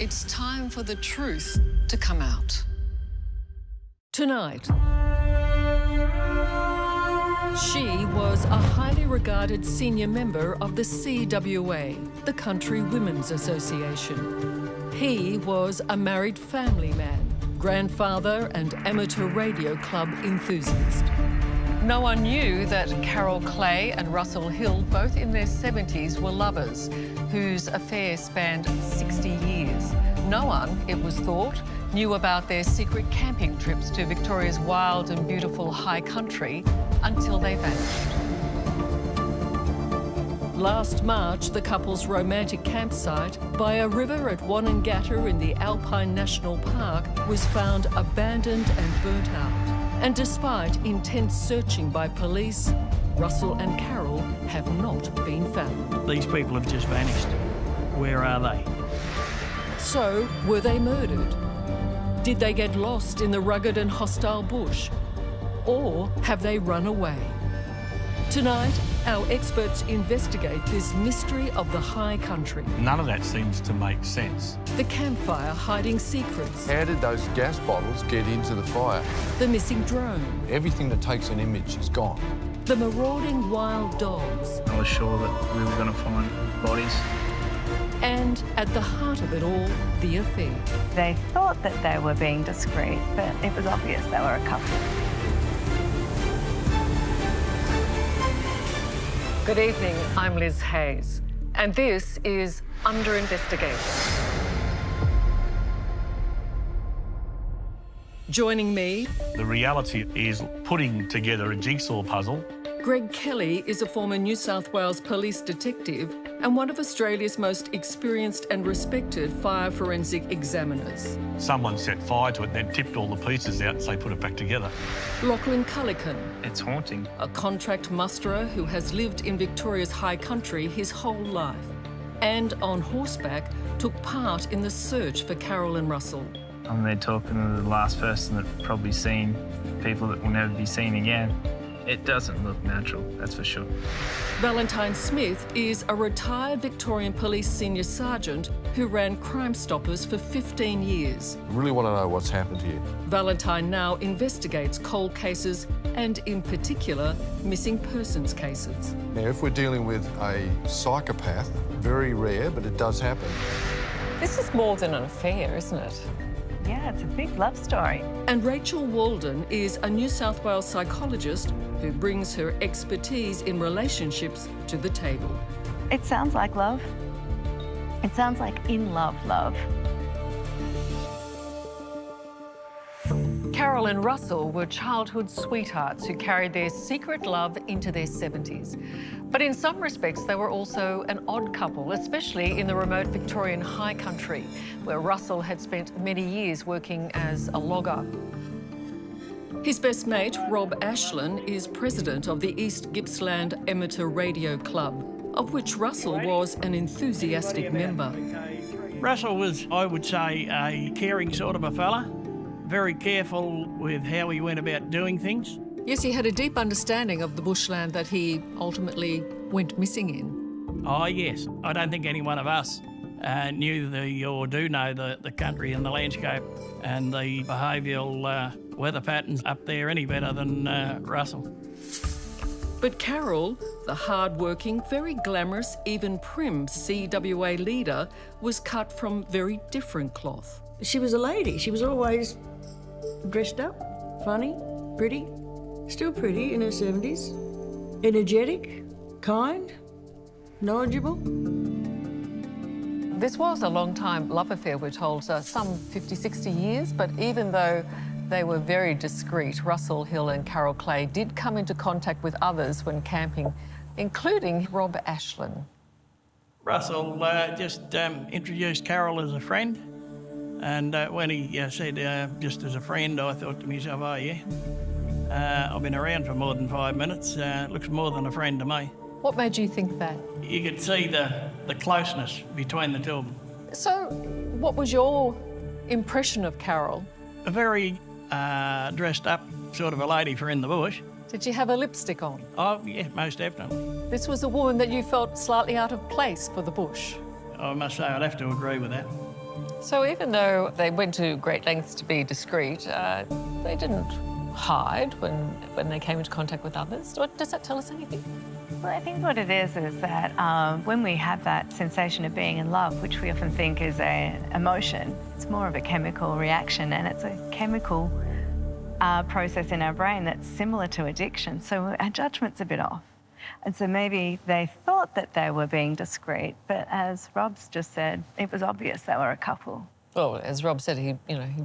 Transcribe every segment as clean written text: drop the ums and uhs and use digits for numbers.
It's time for the truth to come out. Tonight, she was a highly regarded senior member of the CWA, the Country Women's Association. He was a married family man, grandfather and amateur radio club enthusiast. No one knew that Carol Clay and Russell Hill, both in their 70s, were lovers whose affair spanned 60 years. No one, it was thought, knew about their secret camping trips to Victoria's wild and beautiful high country until they vanished. Last March, the couple's romantic campsite by a river at Wonnangatta in the Alpine National Park was found abandoned and burnt out. And despite intense searching by police, Russell and Carol have not been found. These people have just vanished. Where are they? So, were they murdered? Did they get lost in the rugged and hostile bush? Or have they run away? Tonight, our experts investigate this mystery of the high country. None of that seems to make sense. The campfire hiding secrets. How did those gas bottles get into the fire? The missing drone. Everything that takes an image is gone. The marauding wild dogs. I was sure that we were going to find bodies. And at the heart of it all, the affair. They thought that they were being discreet, but it was obvious they were a couple. Good evening, I'm Liz Hayes, and this is Under Investigation. Joining me, The reality is putting together a jigsaw puzzle. Greg Kelly is a former New South Wales police detective and one of Australia's most experienced and respected fire forensic examiners. Someone set fire to it, then tipped all the pieces out, so they put it back together. Lachlan Cullican, It's haunting. a contract musterer who has lived in Victoria's high country his whole life and on horseback took part in the search for Carol and Russell. I'm there talking to the last person that probably seen people that will never be seen again. It doesn't look natural, that's for sure. Valentine Smith is a retired Victorian Police Senior Sergeant who ran Crime Stoppers for 15 years. I really want to know what's happened here. Valentine now investigates cold cases and, in particular, missing persons cases. Now, if we're dealing with a psychopath, very rare, but it does happen. This is more than an affair, isn't it? Yeah, it's a big love story. And Rachel Walden is a New South Wales psychologist who brings her expertise in relationships to the table. It sounds like love. It sounds like in love, love. Carol and Russell were childhood sweethearts who carried their secret love into their 70s. But in some respects, they were also an odd couple, especially in the remote Victorian high country, where Russell had spent many years working as a logger. His best mate, Rob Ashlin, is president of the East Gippsland Amateur Radio Club, of which Russell was an enthusiastic member. Russell was, I would say, a caring sort of a fella. Very careful with how he went about doing things. Yes, he had a deep understanding of the bushland that he ultimately went missing in. Oh, yes. I don't think any one of us knew or do know the country and the landscape and the behavioural weather patterns up there any better than Russell. But Carol, the hard-working, very glamorous, even prim CWA leader, was cut from very different cloth. She was a lady. She was always dressed up, funny, pretty, still pretty in her 70s, energetic, kind, knowledgeable. This was a long-time love affair, we're told, some 50, 60 years, but even though they were very discreet, Russell Hill and Carol Clay did come into contact with others when camping, including Rob Ashlin. Russell just introduced Carol as a friend. And when he said, just as a friend, I thought to myself, oh, yeah, I've been around for more than 5 minutes. Looks more than a friend to me. What made you think that? You could see the closeness between the two of them. So, what was your impression of Carol? A very dressed up sort of a lady for in the bush. Did she have a lipstick on? Oh, yeah, most definitely. This was a woman that you felt slightly out of place for the bush. I must say I'd have to agree with that. So even though they went to great lengths to be discreet, they didn't hide when they came into contact with others. Does that tell us anything? Well, I think what it is that when we have that sensation of being in love, which we often think is an emotion, it's more of a chemical reaction, and it's a chemical process in our brain that's similar to addiction. So our judgment's a bit off. And so maybe they thought that they were being discreet, but as Rob's just said, it was obvious they were a couple. Well, as Rob said, he'd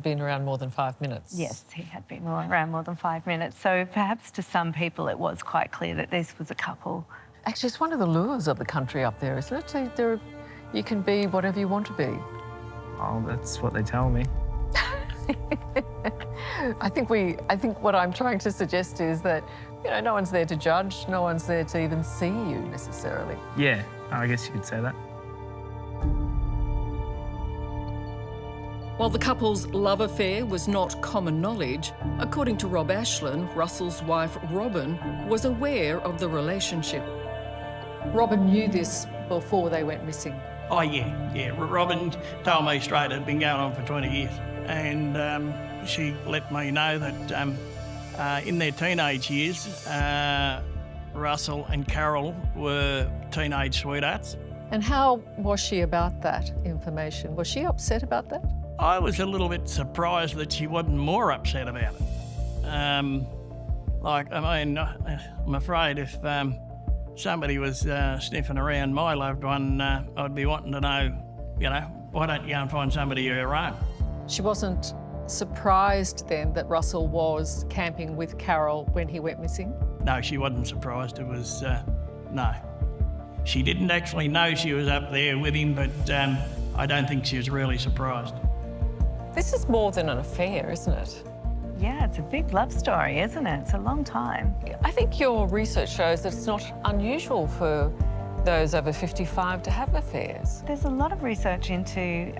been around more than 5 minutes. Yes, he had been around more than 5 minutes. So perhaps to some people it was quite clear that this was a couple. Actually, it's one of the lures of the country up there, isn't it? You can be whatever you want to be. Oh, that's what they tell me. I think what I'm trying to suggest is that, no one's there to judge, no one's there to even see you necessarily. Yeah, I guess you could say that. While the couple's love affair was not common knowledge, according to Rob Ashland, Russell's wife Robin was aware of the relationship. Robin knew this before they went missing. Oh, yeah. Robin told me straight it had been going on for 20 years. And she let me know that in their teenage years, Russell and Carol were teenage sweethearts. And how was she about that information? Was she upset about that? I was a little bit surprised that she wasn't more upset about it. I'm afraid if somebody was sniffing around my loved one, I'd be wanting to know, why don't you go and find somebody of your own? She wasn't surprised then that Russell was camping with Carol when he went missing? No, she wasn't surprised. It was, no. She didn't actually know she was up there with him, but I don't think she was really surprised. This is more than an affair, isn't it? Yeah, it's a big love story, isn't it? It's a long time. I think your research shows that it's not unusual for those over 55 to have affairs. There's a lot of research into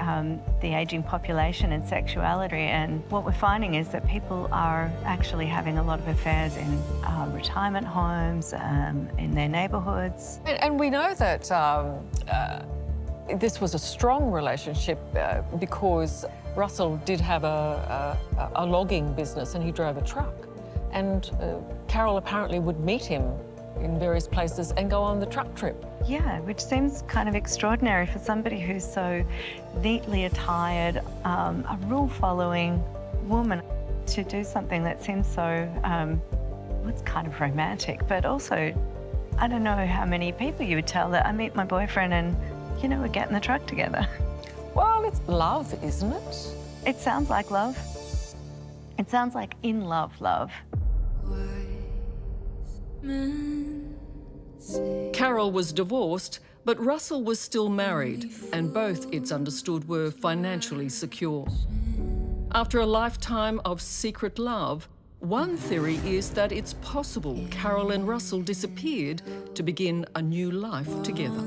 the ageing population and sexuality, and what we're finding is that people are actually having a lot of affairs in retirement homes, in their neighbourhoods. And we know that this was a strong relationship because Russell did have a logging business and he drove a truck. And Carol apparently would meet him in various places and go on the truck trip. Yeah, which seems kind of extraordinary for somebody who's so neatly attired, a rule-following woman, to do something that seems so, it's kind of romantic, but also, I don't know how many people you would tell that I meet my boyfriend and, we're getting the truck together. Well, it's love, isn't it? It sounds like love. It sounds like in love. Carol was divorced, but Russell was still married, and both, it's understood, were financially secure. After a lifetime of secret love, one theory is that it's possible Carol and Russell disappeared to begin a new life together.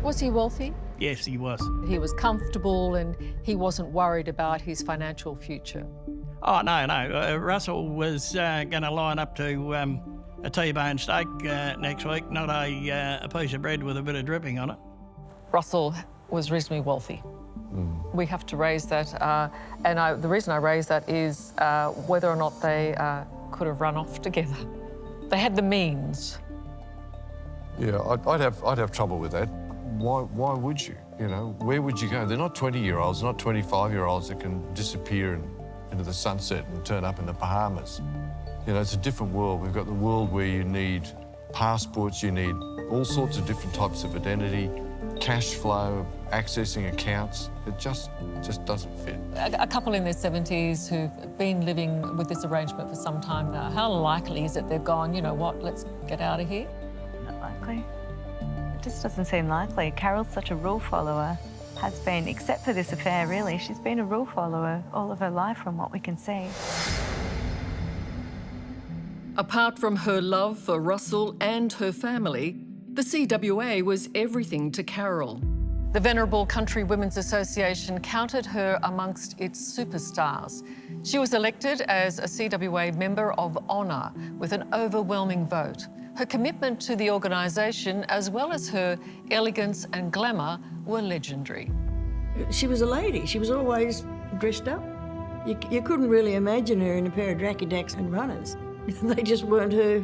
Was he wealthy? Yes, he was. He was comfortable and he wasn't worried about his financial future. Oh, no. Russell was going to line up to a T-bone steak next week, not a piece of bread with a bit of dripping on it. Russell was reasonably wealthy. We have to raise that. And the reason I raise that is whether or not they could have run off together. They had the means. Yeah, I'd have trouble with that. Why would you? Where would you go? They're not 20-year-olds, not 25-year-olds that can disappear into the sunset and turn up in the Bahamas. It's a different world. We've got the world where you need passports, you need all sorts of different types of identity, cash flow, accessing accounts. It just doesn't fit. A couple in their 70s who've been living with this arrangement for some time now, how likely is it they've gone, you know what, let's get out of here? Not likely. It just doesn't seem likely. Carol's such a rule follower, has been, except for this affair really, she's been a rule follower all of her life from what we can see. Apart from her love for Russell and her family, the CWA was everything to Carol. The Venerable Country Women's Association counted her amongst its superstars. She was elected as a CWA Member of Honour with an overwhelming vote. Her commitment to the organisation, as well as her elegance and glamour, were legendary. She was a lady. She was always dressed up. You couldn't really imagine her in a pair of dracky-dacks and runners. They just weren't her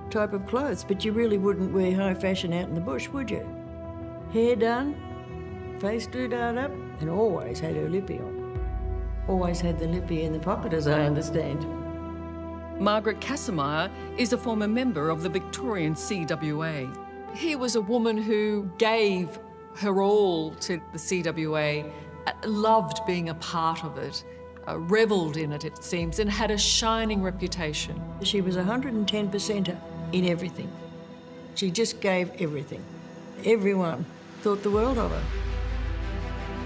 type of clothes, but you really wouldn't wear high fashion out in the bush, would you? Hair done, face doodahed up, and always had her lippy on. Always had the lippy in the pocket, as I understand. Margaret Cassemeyer is a former member of the Victorian CWA. Here was a woman who gave her all to the CWA, loved being a part of it, revelled in it, it seems, and had a shining reputation. She was 110%er in everything. She just gave everything. Everyone thought the world of her.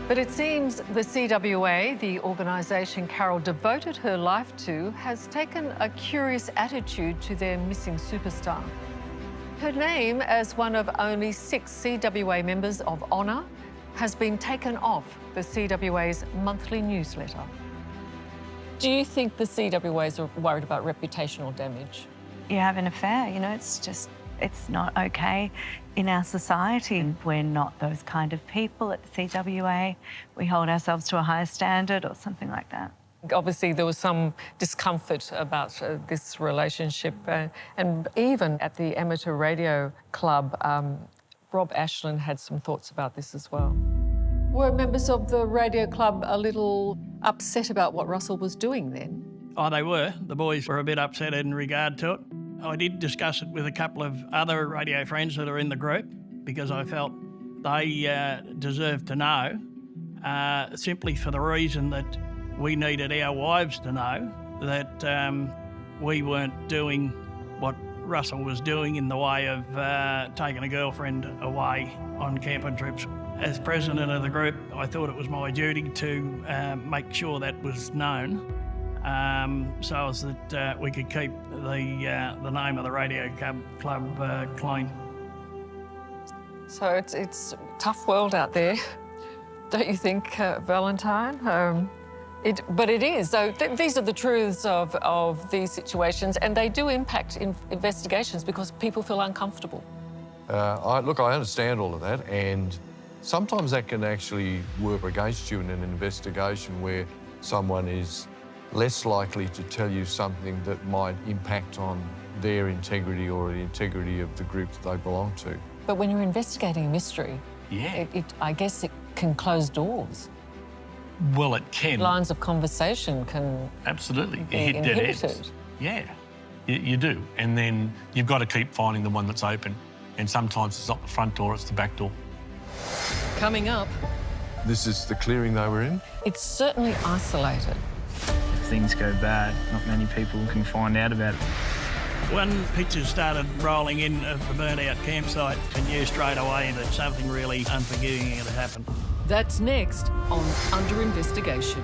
But it seems the CWA, the organisation Carol devoted her life to, has taken a curious attitude to their missing superstar. Her name, as one of only 6 CWA members of honour, has been taken off the CWA's monthly newsletter. Do you think the CWAs are worried about reputational damage? You have an affair, you know, it's not okay in our society. We're not those kind of people at the CWA. We hold ourselves to a higher standard or something like that. Obviously, there was some discomfort about this relationship. And even at the Amateur Radio Club, Rob Ashland had some thoughts about this as well. Were members of the radio club a little upset about what Russell was doing then? Oh, they were. The boys were a bit upset in regard to it. I did discuss it with a couple of other radio friends that are in the group because I felt they deserved to know, simply for the reason that we needed our wives to know that we weren't doing what Russell was doing in the way of taking a girlfriend away on camping trips. As president of the group, I thought it was my duty to make sure that was known, so as that we could keep the name of the radio club clean. So it's a tough world out there, don't you think, Valentine? But it is. So these are the truths of these situations, and they do impact investigations because people feel uncomfortable. Look, I understand all of that, and sometimes that can actually work against you in an investigation where someone is less likely to tell you something that might impact on their integrity or the integrity of the group that they belong to. But when you're investigating a mystery, I guess it can close doors. Well, it can. Lines of conversation can Absolutely. be Hit dead ends. inhibited. Yeah, you do. And then you've got to keep finding the one that's open. And sometimes it's not the front door, it's the back door. Coming up, This is the clearing they were in? It's certainly isolated. If things go bad, not many people can find out about it. When pictures started rolling in of the burnt-out campsite, I knew straight away that something really unforgiving had happened. that's next on Under Investigation.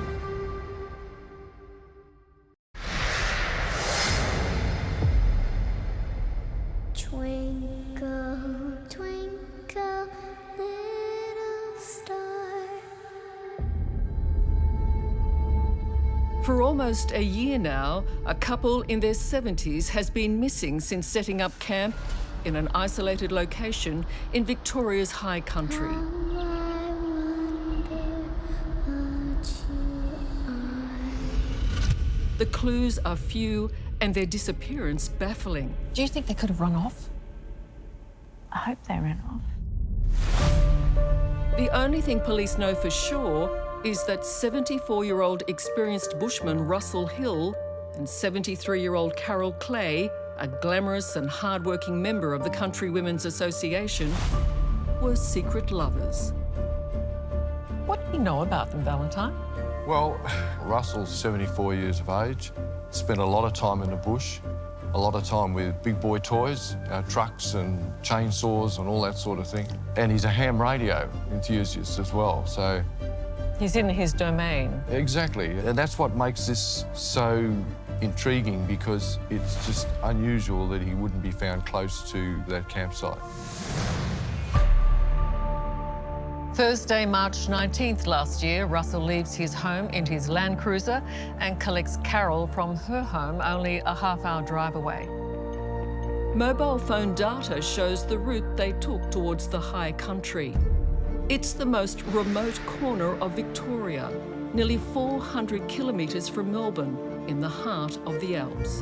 Twinkle, twinkle, little star. For almost a year now, a couple in their 70s has been missing since setting up camp in an isolated location in Victoria's high country. I wonder what you are. The clues are few and their disappearance baffling. Do you think they could have run off? I hope they ran off. The only thing police know for sure is that 74-year-old experienced bushman Russell Hill and 73-year-old Carol Clay, a glamorous and hard-working member of the Country Women's Association, were secret lovers. What do you know about them, Valentine? Well, Russell's 74 years of age, spent a lot of time in the bush, a lot of time with big boy toys, trucks and chainsaws and all that sort of thing. And he's a ham radio enthusiast as well, so... He's in his domain. Exactly, and that's what makes this so intriguing, because it's just unusual that he wouldn't be found close to that campsite. Thursday, March 19th last year, Russell leaves his home in his Land Cruiser and collects Carol from her home only a half-hour drive away. Mobile phone data shows the route they took towards the high country. It's the most remote corner of Victoria, nearly 400 kilometres from Melbourne, in the heart of the Alps.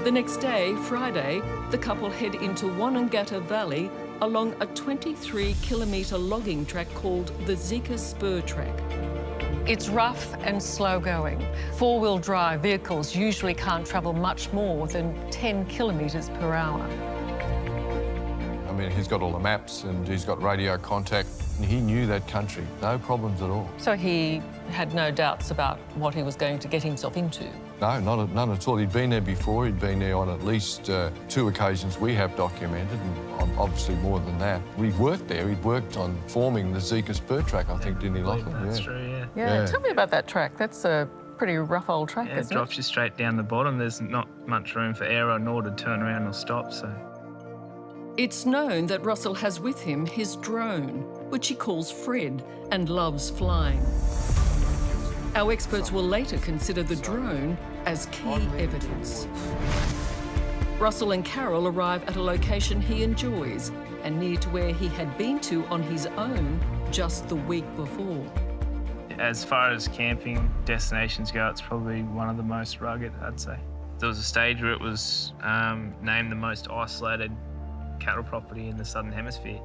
The next day, Friday, the couple head into Wonangatta Valley along a 23-kilometre logging track called the Zika Spur Track. It's rough and slow going. Four-wheel drive vehicles usually can't travel much more than 10 kilometres per hour. I mean, he's got all the maps and he's got radio contact. And he knew that country, no problems at all. So he had no doubts about what he was going to get himself into? No, none at all. He'd been there before. He'd been there on at least 2 occasions we have documented, and obviously more than that. We'd worked there. He'd worked on forming the Zika Spur Track, I think, didn't he, Lachlan? That's true, yeah. Yeah, tell me about that track. That's a pretty rough old track, Yeah, it isn't drops you straight down the bottom. There's not much room for error nor to turn around or stop, so... It's known that Russell has with him his drone, which he calls Fred and loves flying. Our experts will later consider the drone as key evidence. Russell and Carol arrive at a location he enjoys and near to where he had been to on his own just the week before. As far as camping destinations go, it's probably one of the most rugged, I'd say. There was a stage where it was named the most isolated cattle property in the Southern Hemisphere.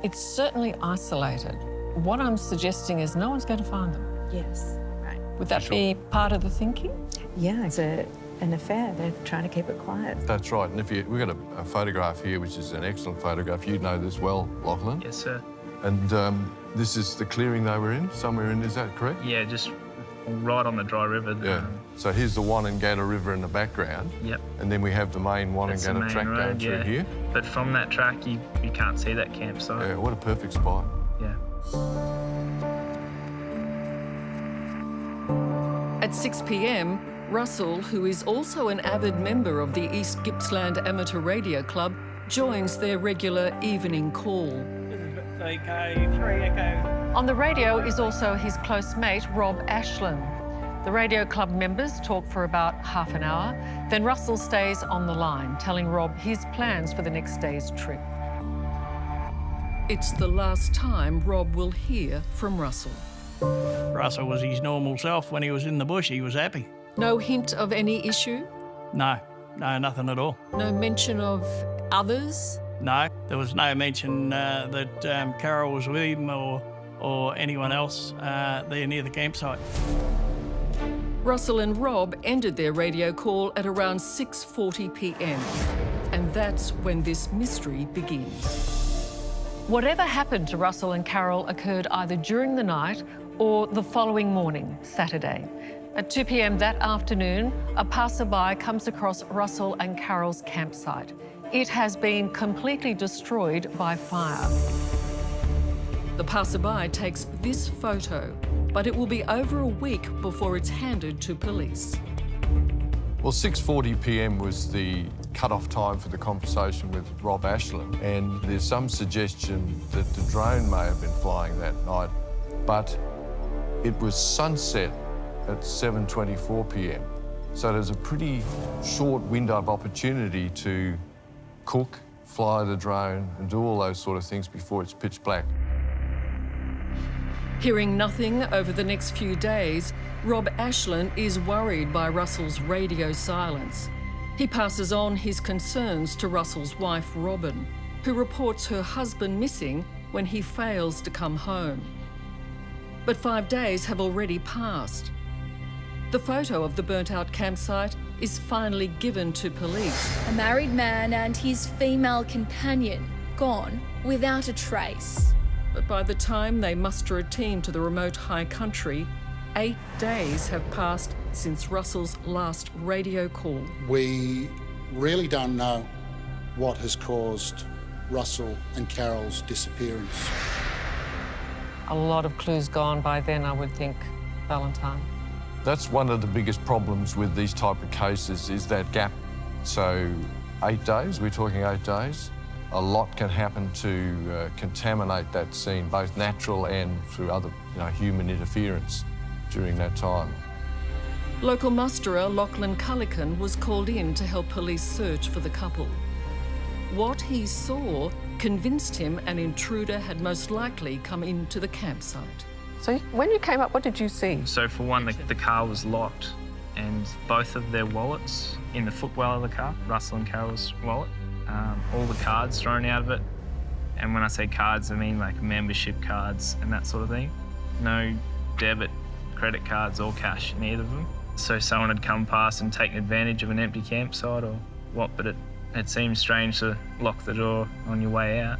It's certainly isolated. What I'm suggesting is no one's going to find them. Yes. Right. Would that be part of the thinking? Yeah, it's an affair. They're trying to keep it quiet. That's right. And we've got a photograph here, which is an excellent photograph. You know this well, Lachlan. Yes, sir. And this is the clearing they were in, somewhere in, is that correct? Yeah, just right on the dry river. Yeah. So here's the Wonangatta River in the background. Yep. And then we have the main That's the Wonangatta main track road, going through here. But from that track, you can't see that campsite. Yeah, what a perfect spot. Yeah. At 6 p.m, Russell, who is also an avid member of the East Gippsland Amateur Radio Club, joins their regular evening call. This is Echo 3 Echo. On the radio is also his close mate, Rob Ashland. The radio club members talk for about half an hour. Then Russell stays on the line, telling Rob his plans for the next day's trip. It's the last time Rob will hear from Russell. Russell was his normal self. When he was in the bush, he was happy. No hint of any issue? No, nothing at all. No mention of others? No, there was no mention that Carol was with him or anyone else there near the campsite. Russell and Rob ended their radio call at around 6:40 p.m. And that's when this mystery begins. Whatever happened to Russell and Carol occurred either during the night or the following morning, Saturday. At 2 p.m. that afternoon, a passerby comes across Russell and Carol's campsite. It has been completely destroyed by fire. The passerby takes this photo, but it will be over a week before it's handed to police. Well, 6:40 p.m. was the cut-off time for the conversation with Rob Ashland, and there's some suggestion that the drone may have been flying that night, but it was sunset at 7:24 p.m. So there's a pretty short window of opportunity to cook, fly the drone, and do all those sort of things before it's pitch black. Hearing nothing over the next few days, Rob Ashland is worried by Russell's radio silence. He passes on his concerns to Russell's wife, Robin, who reports her husband missing when he fails to come home. But 5 days have already passed. The photo of the burnt-out campsite is finally given to police. A married man and his female companion gone without a trace. But by the time they muster a team to the remote high country, 8 days have passed since Russell's last radio call. We really don't know what has caused Russell and Carol's disappearance. A lot of clues gone by then, I would think, Valentine. That's one of the biggest problems with these type of cases is that gap. So 8 days, we're talking 8 days. A lot can happen to contaminate that scene, both natural and through other, human interference during that time. Local musterer Lachlan Cullican was called in to help police search for the couple. What he saw convinced him an intruder had most likely come into the campsite. So when you came up, what did you see? So for one, the car was locked and both of their wallets in the footwell of the car, Russell and Carol's wallet, all the cards thrown out of it. And when I say cards, I mean like membership cards and that sort of thing. No debit, credit cards or cash in either of them. So someone had come past and taken advantage of an empty campsite or what, but it seemed strange to lock the door on your way out.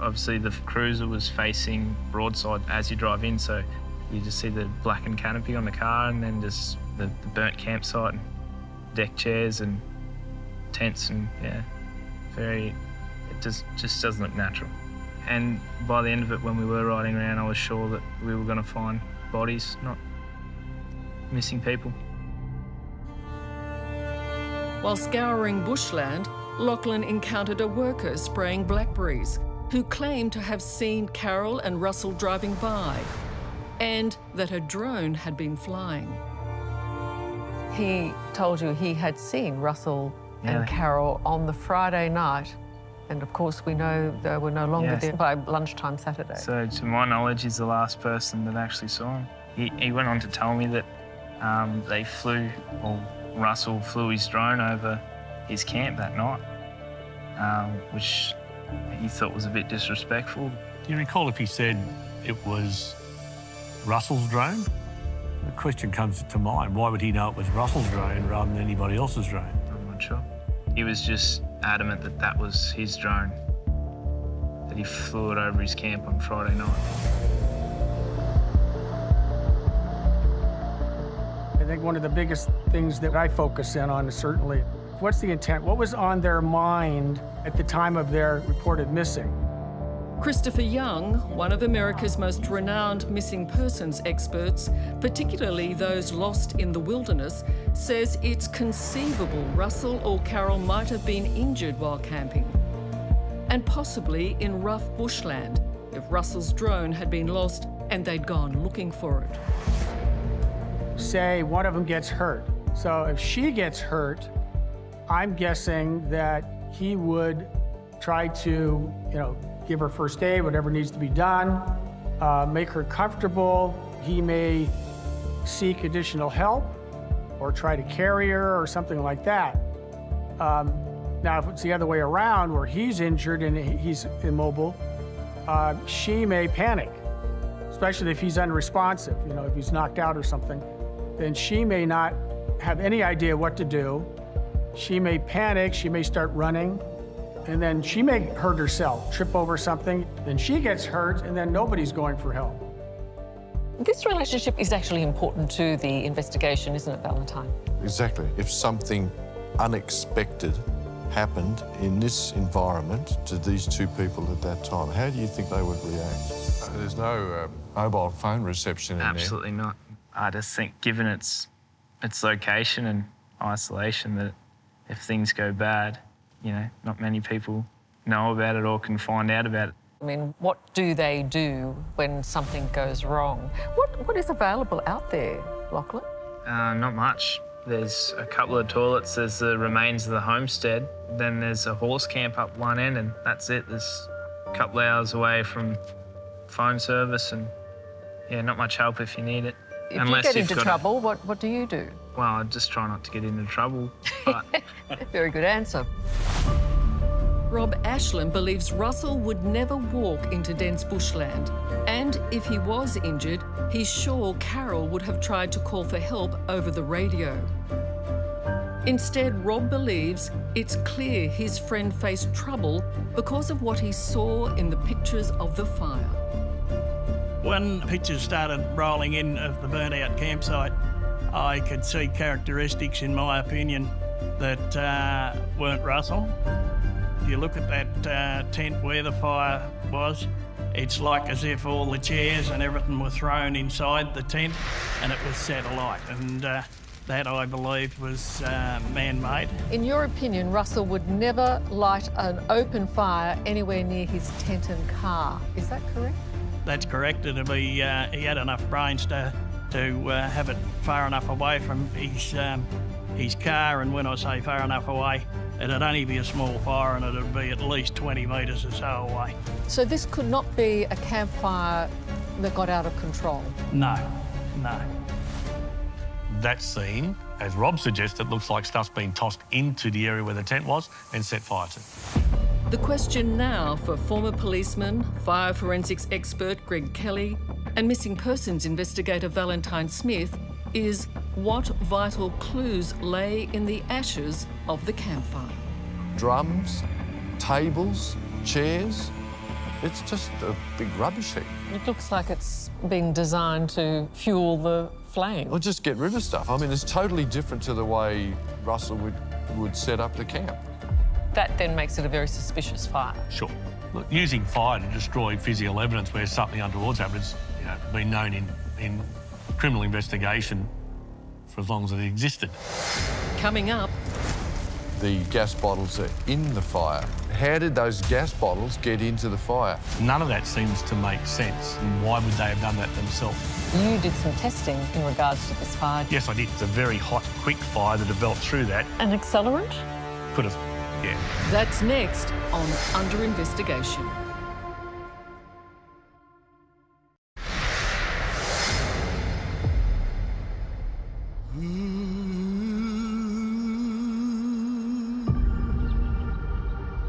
Obviously the cruiser was facing broadside as you drive in, so you just see the blackened canopy on the car and then just the burnt campsite and deck chairs and tents and yeah, it just doesn't look natural. And by the end of it, when we were riding around, I was sure that we were going to find bodies, not missing people. While scouring bushland, Lachlan encountered a worker spraying blackberries who claimed to have seen Carol and Russell driving by and that a drone had been flying. He told you he had seen Russell and Carol on the Friday night, and of course we know they were no longer there by lunchtime Saturday. So to my knowledge, he's the last person that actually saw him. He went on to tell me that Russell flew his drone over his camp that night, which he thought was a bit disrespectful. Do you recall if he said it was Russell's drone? The question comes to mind, why would he know it was Russell's drone rather than anybody else's drone? I'm not sure. He was just adamant that that was his drone, that he flew it over his camp on Friday night. I think one of the biggest things that I focus in on is certainly what's the intent? What was on their mind at the time of their reported missing? Christopher Young, one of America's most renowned missing persons experts, particularly those lost in the wilderness, says it's conceivable Russell or Carol might have been injured while camping, and possibly in rough bushland if Russell's drone had been lost and they'd gone looking for it. Say one of them gets hurt. So if she gets hurt, I'm guessing that he would try to, give her first aid, whatever needs to be done, make her comfortable. He may seek additional help or try to carry her or something like that. Now, if it's the other way around, where he's injured and he's immobile, she may panic, especially if he's unresponsive, if he's knocked out or something. Then she may not have any idea what to do. She may panic, she may start running, and then she may hurt herself, trip over something, then she gets hurt, and then nobody's going for help. This relationship is actually important to the investigation, isn't it, Valentine? Exactly. If something unexpected happened in this environment to these two people at that time, how do you think they would react? There's no mobile phone reception in there. Absolutely not. I just think, given its location and isolation, that if things go bad, not many people know about it or can find out about it. I mean, what do they do when something goes wrong? What is available out there, Lachlan? Not much. There's a couple of toilets, there's the remains of the homestead, then there's a horse camp up one end, and that's it. There's a couple of hours away from phone service, and not much help if you need it. If you get into trouble, what do you do? Well, I just try not to get into trouble, but... Very good answer. Rob Ashland believes Russell would never walk into dense bushland. And if he was injured, he's sure Carol would have tried to call for help over the radio. Instead, Rob believes it's clear his friend faced trouble because of what he saw in the pictures of the fire. When pictures started rolling in of the burnt-out campsite, I could see characteristics, in my opinion, that weren't Russell. If you look at that tent where the fire was, it's like as if all the chairs and everything were thrown inside the tent and it was set alight. And that, I believe, was man-made. In your opinion, Russell would never light an open fire anywhere near his tent and car. Is that correct? That's correct. He had enough brains to to have it far enough away from his car, and when I say far enough away, it'd only be a small fire and it'd be at least 20 metres or so away. So this could not be a campfire that got out of control? No. That scene, as Rob suggested, looks like stuff's been tossed into the area where the tent was and set fire to. The question now for former policeman, fire forensics expert Greg Kelly and missing persons investigator Valentine Smith is what vital clues lay in the ashes of the campfire. Drums, tables, chairs. It's just a big rubbish heap. It looks like it's been designed to fuel the flame. Or just get rid of stuff. I mean, it's totally different to the way Russell would set up the camp. That then makes it a very suspicious fire. Sure. Look, using fire to destroy physical evidence where something untoward's happened has been known in criminal investigation for as long as it existed. Coming up, The gas bottles are in the fire. How did those gas bottles get into the fire? None of that seems to make sense. And why would they have done that themselves? You did some testing in regards to this fire. Yes, I did. It's a very hot, quick fire that developed through that. An accelerant? Could have, yeah. That's next on Under Investigation.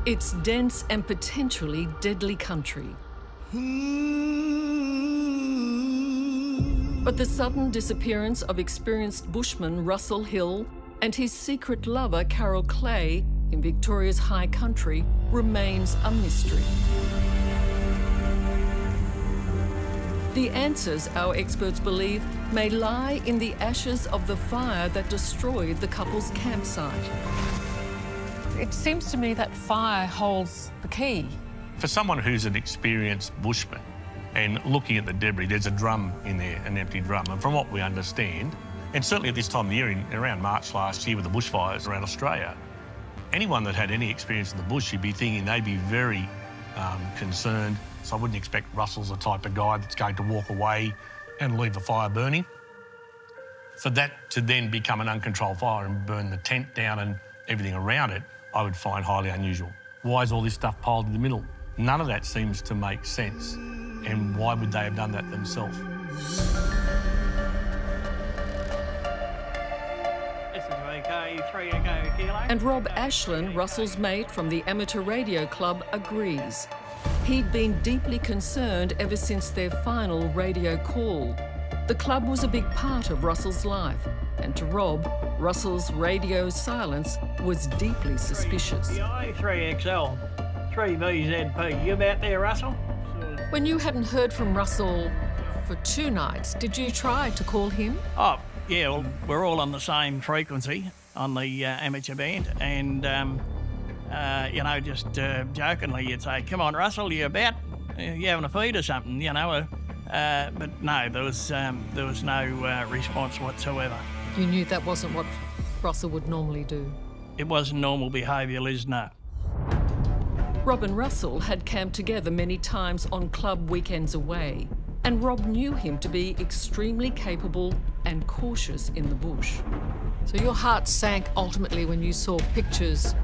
It's dense and potentially deadly country. But the sudden disappearance of experienced bushman Russell Hill and his secret lover Carol Clay in Victoria's high country remains a mystery. The answers, our experts believe, may lie in the ashes of the fire that destroyed the couple's campsite. It seems to me that fire holds the key. For someone who's an experienced bushman and looking at the debris, there's a drum in there, an empty drum. And from what we understand, and certainly at this time of the year, around March last year with the bushfires around Australia, anyone that had any experience in the bush, you'd be thinking they'd be very concerned. So I wouldn't expect Russell's the type of guy that's going to walk away and leave the fire burning. For that to then become an uncontrolled fire and burn the tent down and everything around it, I would find highly unusual. Why is all this stuff piled in the middle? None of that seems to make sense. And why would they have done that themselves? This is VK 3 Echo Kilo. And Rob Ashland, Russell's mate from the Amateur Radio Club, agrees. He'd been deeply concerned ever since their final radio call. The club was a big part of Russell's life, and to Rob, Russell's radio silence was deeply suspicious. The I3XL 3VZP, you about there, Russell? When you hadn't heard from Russell for 2 nights, did you try to call him? Oh, yeah, well, we're all on the same frequency on the amateur band, and, just jokingly you'd say, come on, Russell, you about? You having a feed or something, but no, there was no response whatsoever. You knew that wasn't what Russell would normally do? It wasn't normal behaviour, Liz, no. Rob and Russell had camped together many times on club weekends away, and Rob knew him to be extremely capable and cautious in the bush. So your heart sank ultimately when you saw pictures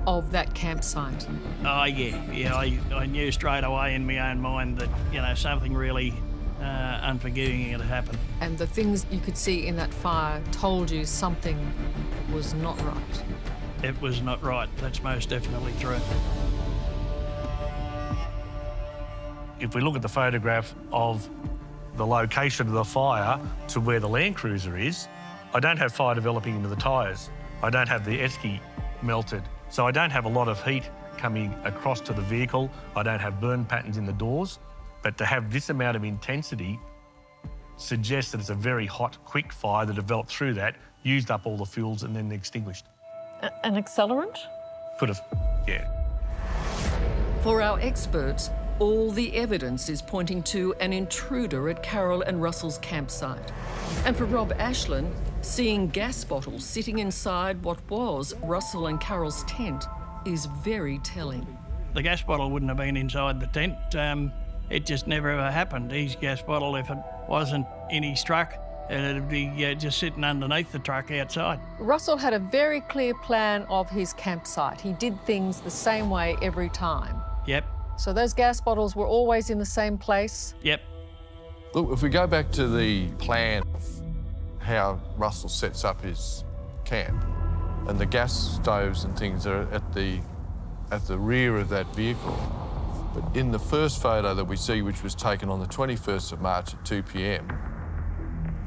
of that campsite? Oh, yeah, I knew straight away in my own mind that, something really unforgiving had happened. And the things you could see in that fire told you something was not right? It was not right, that's most definitely true. If we look at the photograph of the location of the fire to where the Land Cruiser is, I don't have fire developing into the tyres. I don't have the esky melted. So I don't have a lot of heat coming across to the vehicle. I don't have burn patterns in the doors. But to have this amount of intensity suggests that it's a very hot, quick fire that developed through that, used up all the fuels and then extinguished. An accelerant? Could have, yeah. For our experts, all the evidence is pointing to an intruder at Carol and Russell's campsite. And for Rob Ashland, seeing gas bottles sitting inside what was Russell and Carol's tent is very telling. The gas bottle wouldn't have been inside the tent. It just never ever happened. His gas bottle, if it wasn't in his truck, and it'd be just sitting underneath the truck outside. Russell had a very clear plan of his campsite. He did things the same way every time. Yep, So those gas bottles were always in the same place? yep. Look, if we go back to the plan of how Russell sets up his camp, and the gas stoves and things are at the rear of that vehicle. But in the first photo that we see, which was taken on the 21st of March at 2 p.m,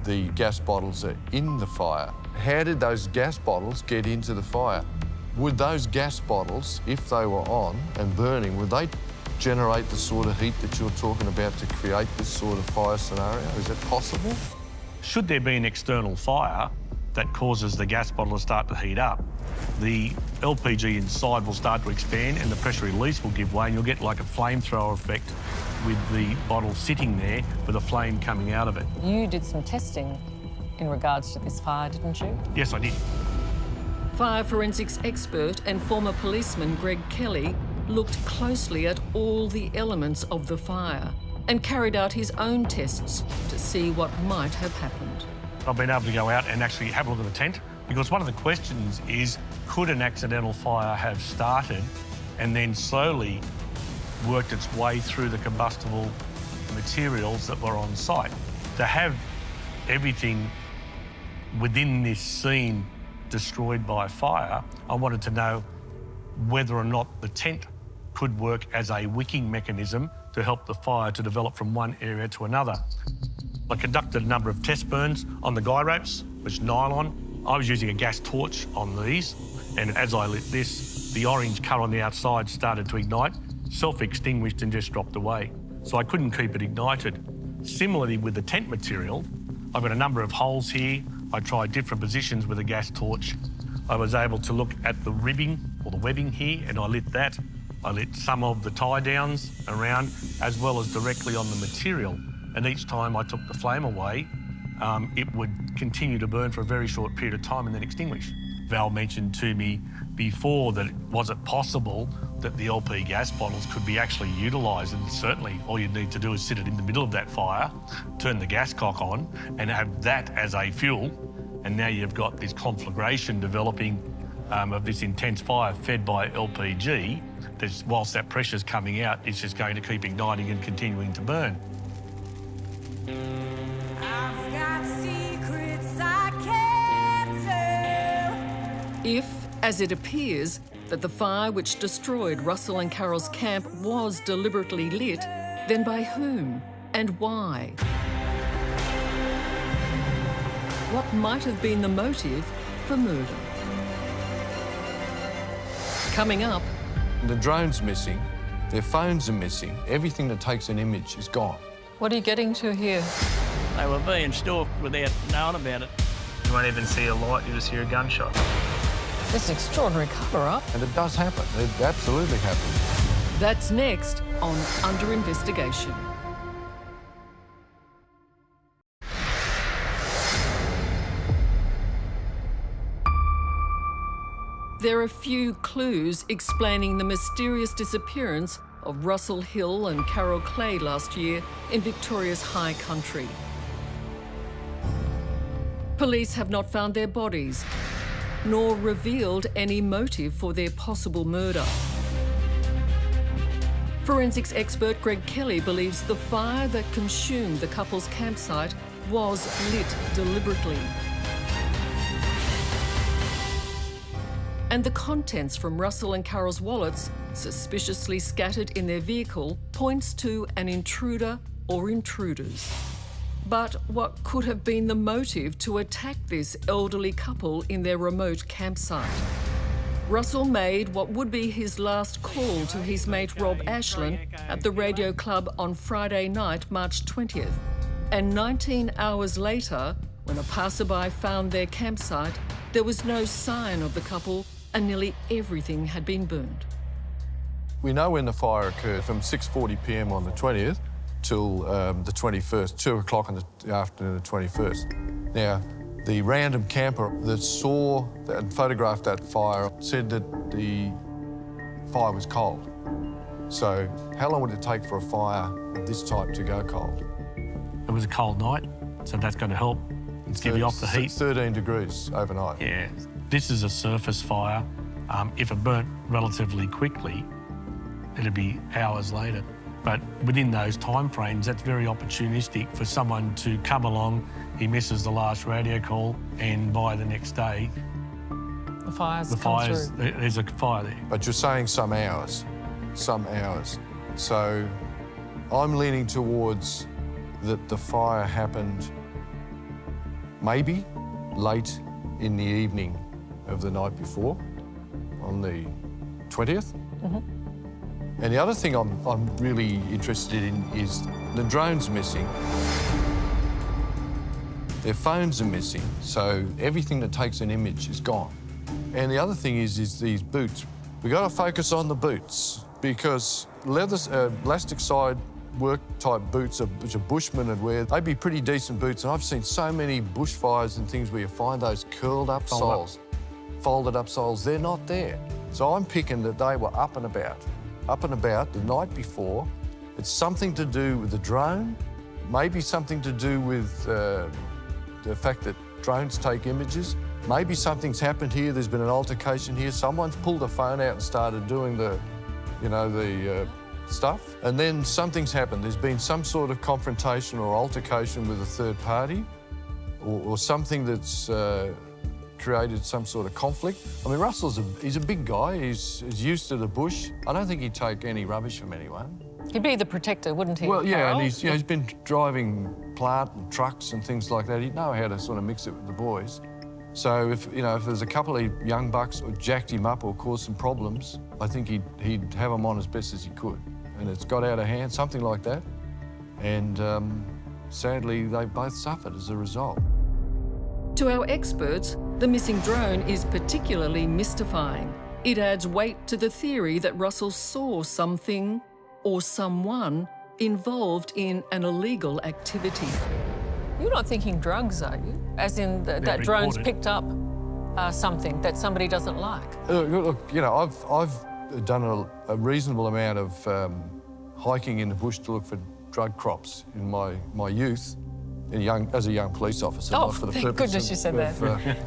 the gas bottles are in the fire. How did those gas bottles get into the fire? Would those gas bottles, if they were on and burning, would they generate the sort of heat that you're talking about to create this sort of fire scenario? Is it possible? Should there be an external fire that causes the gas bottle to start to heat up, the LPG inside will start to expand and the pressure release will give way, and you'll get like a flamethrower effect with the bottle sitting there with a flame coming out of it. You did some testing in regards to this fire, didn't you? Yes, I did. Fire forensics expert and former policeman Greg Kelly looked closely at all the elements of the fire and carried out his own tests to see what might have happened. I've been able to go out and actually have a look at the tent, because one of the questions is, could an accidental fire have started and then slowly worked its way through the combustible materials that were on site? To have everything within this scene destroyed by fire, I wanted to know whether or not the tent could work as a wicking mechanism to help the fire to develop from one area to another. I conducted a number of test burns on the guy ropes, which nylon. I was using a gas torch on these, and as I lit this, the orange colour on the outside started to ignite, self-extinguished and just dropped away. So I couldn't keep it ignited. Similarly with the tent material, I've got a number of holes here. I tried different positions with a gas torch. I was able to look at the ribbing or the webbing here, and I lit that. I lit some of the tie downs around, as well as directly on the material. And each time I took the flame away, it would continue to burn for a very short period of time and then extinguish. Val mentioned to me before that was it possible that the LP gas bottles could be actually utilised, and certainly all you'd need to do is sit it in the middle of that fire, turn the gas cock on and have that as a fuel, and now you've got this conflagration developing of this intense fire fed by LPG. Whilst that pressure's coming out, it's just going to keep igniting and continuing to burn. I've got secrets I can't tell. If, as it appears, that the fire which destroyed Russell and Carol's camp was deliberately lit, then by whom and why? What might have been the motive for murder? Coming up, The drone's missing, their phones are missing, everything that takes an image is gone. What are you getting to here? They were being stalked without knowing about it. You won't even see a light, you just hear a gunshot. It's an extraordinary cover-up. And it does happen, it absolutely happens. that's next on Under Investigation. There are few clues explaining the mysterious disappearance of Russell Hill and Carol Clay last year in Victoria's high country. Police have not found their bodies, nor revealed any motive for their possible murder. Forensics expert Greg Kelly believes the fire that consumed the couple's campsite was lit deliberately. And the contents from Russell and Carol's wallets, suspiciously scattered in their vehicle, points to an intruder or intruders. But what could have been the motive to attack this elderly couple in their remote campsite? Russell made what would be his last call to his mate Rob Ashland at the radio club on Friday night, March 20th. And 19 hours later, when a passerby found their campsite, there was no sign of the couple and nearly everything had been burned. We know when the fire occurred, from 6:40 p.m. on the 20th till the 21st, 2 o'clock in the afternoon of the 21st. Now, the random camper that saw and photographed that fire said that the fire was cold. So how long would it take for a fire of this type to go cold? It was a cold night, so that's going to help to give you off the heat. 13 degrees overnight. Yeah. This is a surface fire. If it burnt relatively quickly, it'd be hours later. But within those time frames, that's very opportunistic for someone to come along, he misses the last radio call, and by the next day, The fires there's a fire there. But you're saying some hours. So I'm leaning towards that the fire happened maybe late in the evening of the night before, on the 20th. And the other thing I'm really interested in is the drone's missing. Their phones are missing, so everything that takes an image is gone. And the other thing is these boots. We've got to focus on the boots because leather, elastic side work type boots which a bushman would wear, they'd be pretty decent boots. And I've seen so many bushfires and things where you find those curled up soles, folded up soles, they're not there. So I'm picking that they were up and about the night before. It's something to do with the drone, maybe something to do with the fact that drones take images. Maybe something's happened here, there's been an altercation here, someone's pulled a phone out and started doing the stuff, and then something's happened. There's been some sort of confrontation or altercation with a third party, or something that's created some sort of conflict. I mean, he's a big guy, he's used to the bush. I don't think he'd take any rubbish from anyone. He'd be the protector, wouldn't he? Well, yeah, Carol? and he's been driving plant and trucks and things like that. He'd know how to sort of mix it with the boys. So if there's a couple of young bucks who jacked him up or caused some problems, I think he'd have them on as best as he could. And it's got out of hand, something like that. And sadly, they both suffered as a result. To our experts, the missing drone is particularly mystifying. It adds weight to the theory that Russell saw something or someone involved in an illegal activity. You're not thinking drugs, are you? As in that drone's picked up something that somebody doesn't like? Look, I've done a reasonable amount of hiking in the bush to look for drug crops in my youth, as a young police officer. Oh, not for the thank purpose goodness you said that.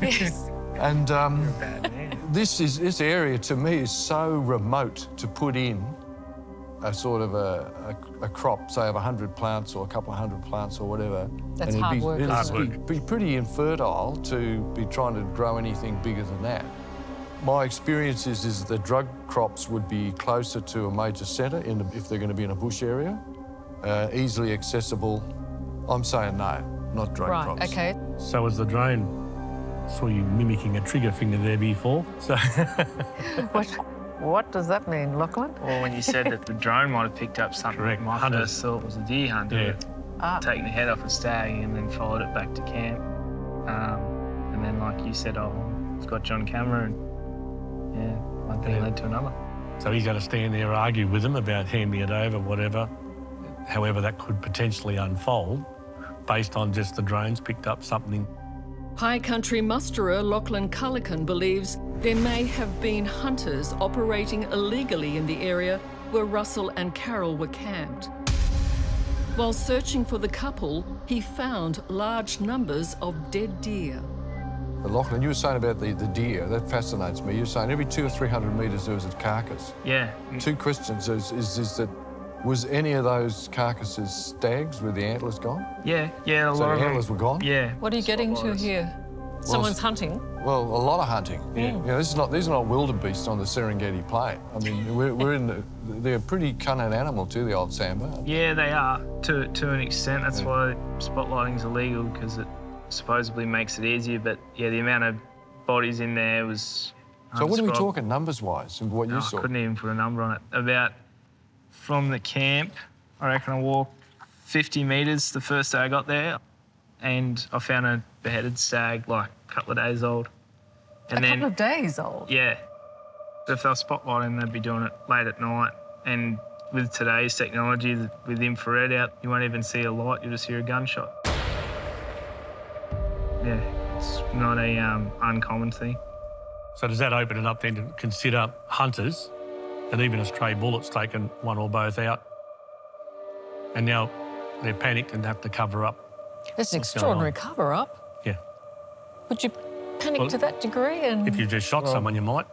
Yes. And this area to me is so remote to put in a sort of a crop, say of 100 plants or a couple of 100 plants or whatever. That's hard work. It'd be pretty infertile to be trying to grow anything bigger than that. My experience is that drug crops would be closer to a major centre if they're going to be in a bush area, easily accessible. I'm saying no, not drug crops. Right, OK. So as the drone saw you mimicking a trigger finger there before, so... What does that mean, Lachlan? Or when you said that the drone might have picked up something, Correct. my first thought was a deer hunter taking the head off a stag and then followed it back to camp. And then, like you said, it's got you on camera, and one thing led to another. So he's going to stand there, argue with them about handing it over, whatever, however that could potentially unfold, based on just the drones picked up something. High country musterer Lachlan Cullican believes there may have been hunters operating illegally in the area where Russell and Carol were camped. While searching for the couple, he found large numbers of dead deer. But Lachlan, you were saying about the deer, that fascinates me. You were saying every 200 or 300 metres there was a carcass. Yeah. Two questions is that, was any of those carcasses stags with the antlers gone? Yeah, a lot So of the antlers were gone? Yeah. What are you getting to here? Someone's hunting? Well, a lot of hunting. Yeah. These are not wildebeest on the Serengeti plain. I mean, they're a pretty cunning animal too, the old sambar. Yeah, they are, to an extent. That's why spotlighting's illegal, because it supposedly makes it easier. But yeah, the amount of bodies in there was... So what are we talking numbers-wise and what you saw? I couldn't even put a number on it. From the camp, I reckon I walked 50 metres the first day I got there, and I found a beheaded stag like a couple of days old. A couple of days old? Yeah. If they were spotlighting, they'd be doing it late at night. And with today's technology, with infrared out, you won't even see a light, you'll just hear a gunshot. Yeah, it's not a uncommon thing. So does that open it up then to consider hunters, and even a stray bullet's taken one or both out, and now they're panicked and have to cover up? It's an extraordinary cover-up. Yeah. Would you panic to that degree? And If you just shot someone, you might.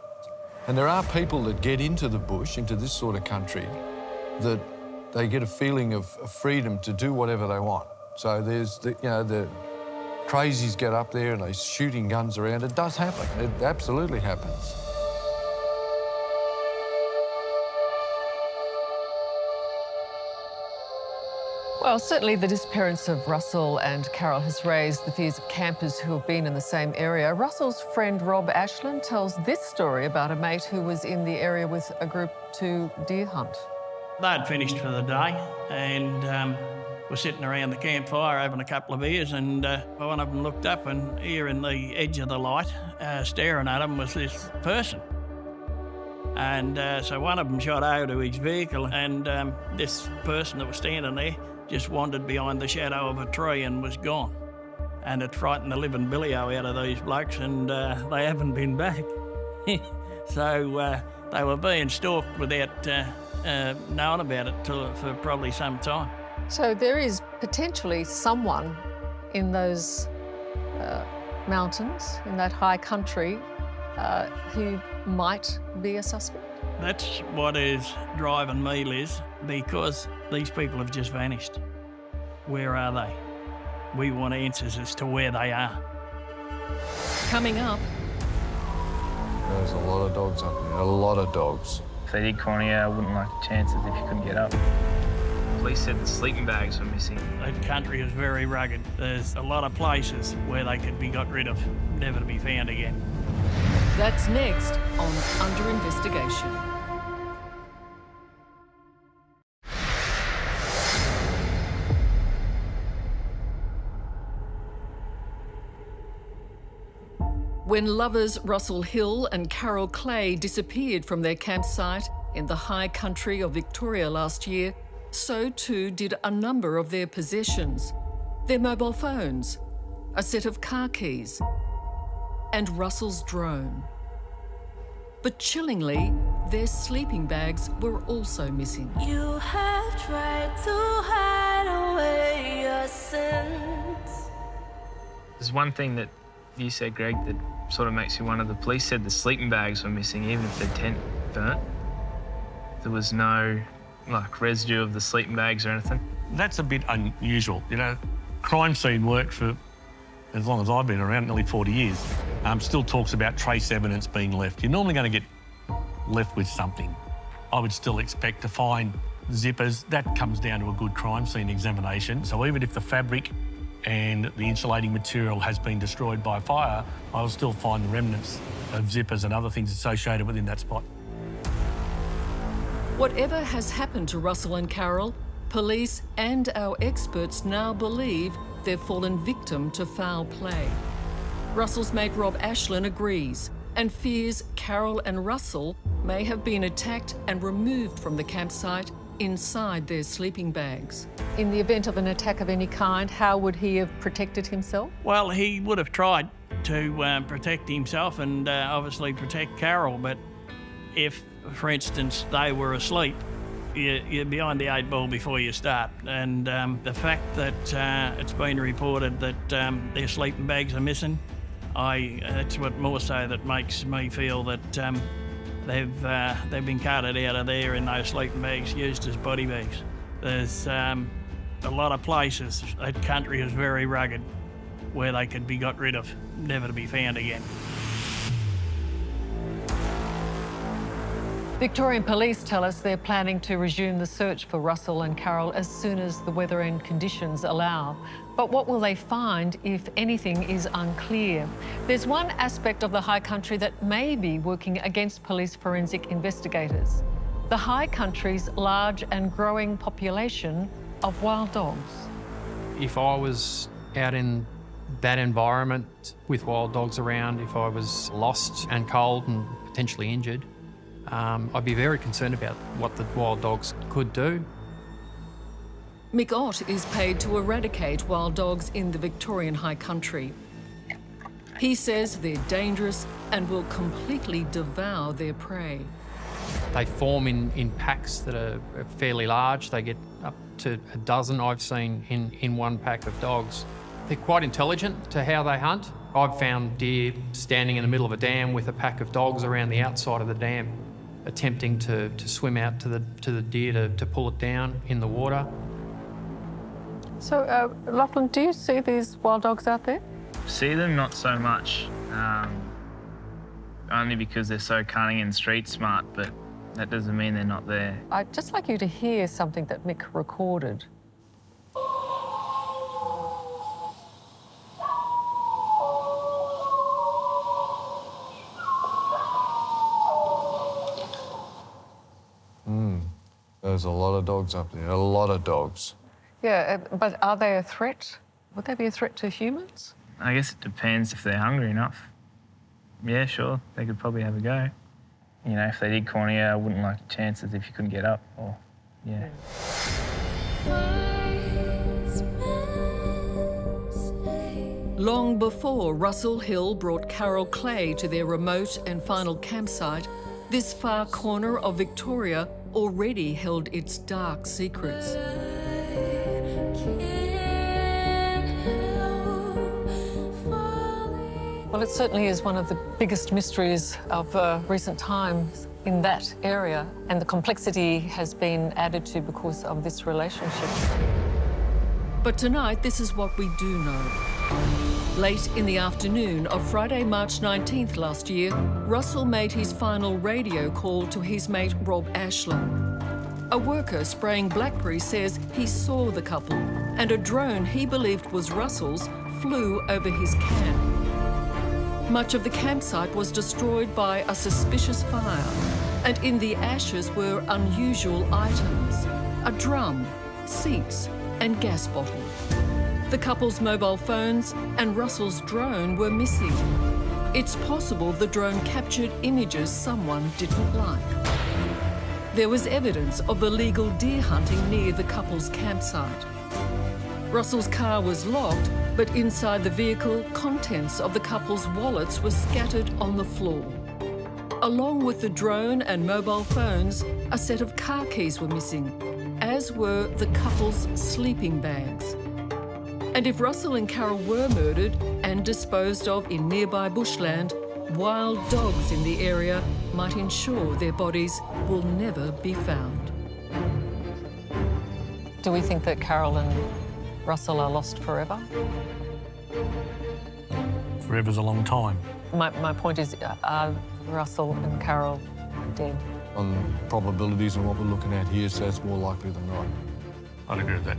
And there are people that get into the bush, into this sort of country, that they get a feeling of freedom to do whatever they want. So there's, the crazies get up there and they're shooting guns around. It does happen. It absolutely happens. Well, certainly the disappearance of Russell and Carol has raised the fears of campers who have been in the same area. Russell's friend Rob Ashland tells this story about a mate who was in the area with a group to deer hunt. They'd finished for the day and were sitting around the campfire having a couple of beers, and one of them looked up, and here in the edge of the light, staring at them, was this person. And so one of them shot over to his vehicle, and this person that was standing there just wandered behind the shadow of a tree and was gone. And it frightened the living billy-o out of these blokes, and they haven't been back. So they were being stalked without knowing about it for probably some time. So there is potentially someone in those mountains, in that high country, who might be a suspect? That's what is driving me, Liz, because these people have just vanished. Where are they? We want answers as to where they are. Coming up, There's a lot of dogs up there, a lot of dogs. If they did corner you, I wouldn't like the chances if you couldn't get up. Police said the sleeping bags were missing. That country is very rugged. There's a lot of places where they could be got rid of, never to be found again. that's next on Under Investigation. When lovers Russell Hill and Carol Clay disappeared from their campsite in the high country of Victoria last year, so too did a number of their possessions. Their mobile phones, a set of car keys, and Russell's drone. But chillingly, their sleeping bags were also missing. You have tried to hide away your sins. There's one thing that you said, Greg, that sort of makes you wonder. The police said the sleeping bags were missing, even if the tent burnt. There was no, residue of the sleeping bags or anything. That's a bit unusual. Crime scene work for as long as I've been around, nearly 40 years, still talks about trace evidence being left. You're normally going to get left with something. I would still expect to find zippers. That comes down to a good crime scene examination. So even if the fabric and the insulating material has been destroyed by fire, I'll still find the remnants of zippers and other things associated within that spot. Whatever has happened to Russell and Carol, police and our experts now believe they've fallen victim to foul play. Russell's mate Rob Ashland agrees and fears Carol and Russell may have been attacked and removed from the campsite inside their sleeping bags. In the event of an attack of any kind, how would he have protected himself? Well, he would have tried to protect himself and obviously protect Carol, but if, for instance, they were asleep, you're behind the 8 ball before you start. And the fact that it's been reported that their sleeping bags are missing, that's what more so that makes me feel that they've been carted out of there in those sleeping bags, used as body bags. There's a lot of places. That country is very rugged where they could be got rid of, never to be found again. Victorian police tell us they're planning to resume the search for Russell and Carol as soon as the weather and conditions allow. But what will they find, if anything, is unclear. There's one aspect of the high country that may be working against police forensic investigators: the high country's large and growing population of wild dogs. If I was out in that environment with wild dogs around, if I was lost and cold and potentially injured, I'd be very concerned about what the wild dogs could do. Mick Ott is paid to eradicate wild dogs in the Victorian high country. He says they're dangerous and will completely devour their prey. They form in packs that are fairly large. They get up to a dozen I've seen in one pack of dogs. They're quite intelligent to how they hunt. I've found deer standing in the middle of a dam with a pack of dogs around the outside of the dam, attempting to swim out to the deer to pull it down in the water. So, Lachlan, do you see these wild dogs out there? See them, not so much, only because they're so cunning and street smart, but that doesn't mean they're not there. I'd just like you to hear something that Mick recorded. There's a lot of dogs up there, a lot of dogs. Yeah, but are they a threat? Would they be a threat to humans? I guess it depends if they're hungry enough. Yeah, sure, they could probably have a go. You know, if they did corner you, I wouldn't like the chances if you couldn't get up, or, yeah. Long before Russell Hill brought Carol Clay to their remote and final campsite, this far corner of Victoria already held its dark secrets. Well, it certainly is one of the biggest mysteries of recent times in that area, and the complexity has been added to because of this relationship. But tonight, this is what we do know. Late in the afternoon of Friday, March 19th last year, Russell made his final radio call to his mate Rob Ashland. A worker spraying blackberry says he saw the couple, and a drone he believed was Russell's flew over his camp. Much of the campsite was destroyed by a suspicious fire, and in the ashes were unusual items: a drum, seats, and gas bottle. The couple's mobile phones and Russell's drone were missing. It's possible the drone captured images someone didn't like. There was evidence of illegal deer hunting near the couple's campsite. Russell's car was locked, but inside the vehicle, contents of the couple's wallets were scattered on the floor. Along with the drone and mobile phones, a set of car keys were missing, as were the couple's sleeping bags. And if Russell and Carol were murdered and disposed of in nearby bushland, wild dogs in the area might ensure their bodies will never be found. Do we think that Carol and Russell are lost forever? Forever's a long time. My point is, are Russell and Carol dead? On probabilities and what we're looking at here, so it's more likely than not. I'd agree with that.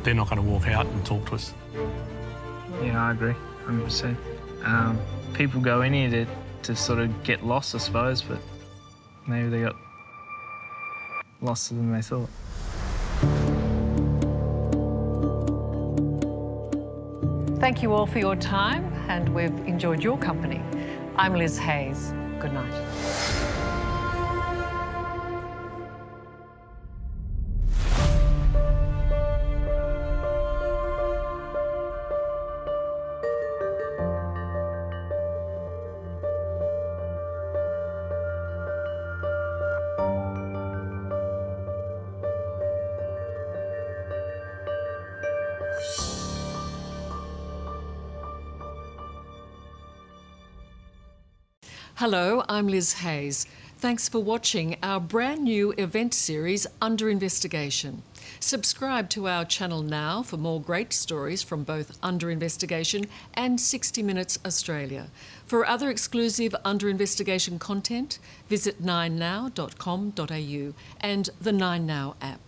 They're not going to walk out and talk to us. Yeah, I agree, 100%. People go in here to sort of get lost, I suppose, but maybe they got lost than they thought. Thank you all for your time, and we've enjoyed your company. I'm Liz Hayes. Good night. Hello, I'm Liz Hayes. Thanks for watching our brand new event series, Under Investigation. Subscribe to our channel now for more great stories from both Under Investigation and 60 Minutes Australia. For other exclusive Under Investigation content, visit 9now.com.au and the 9Now app.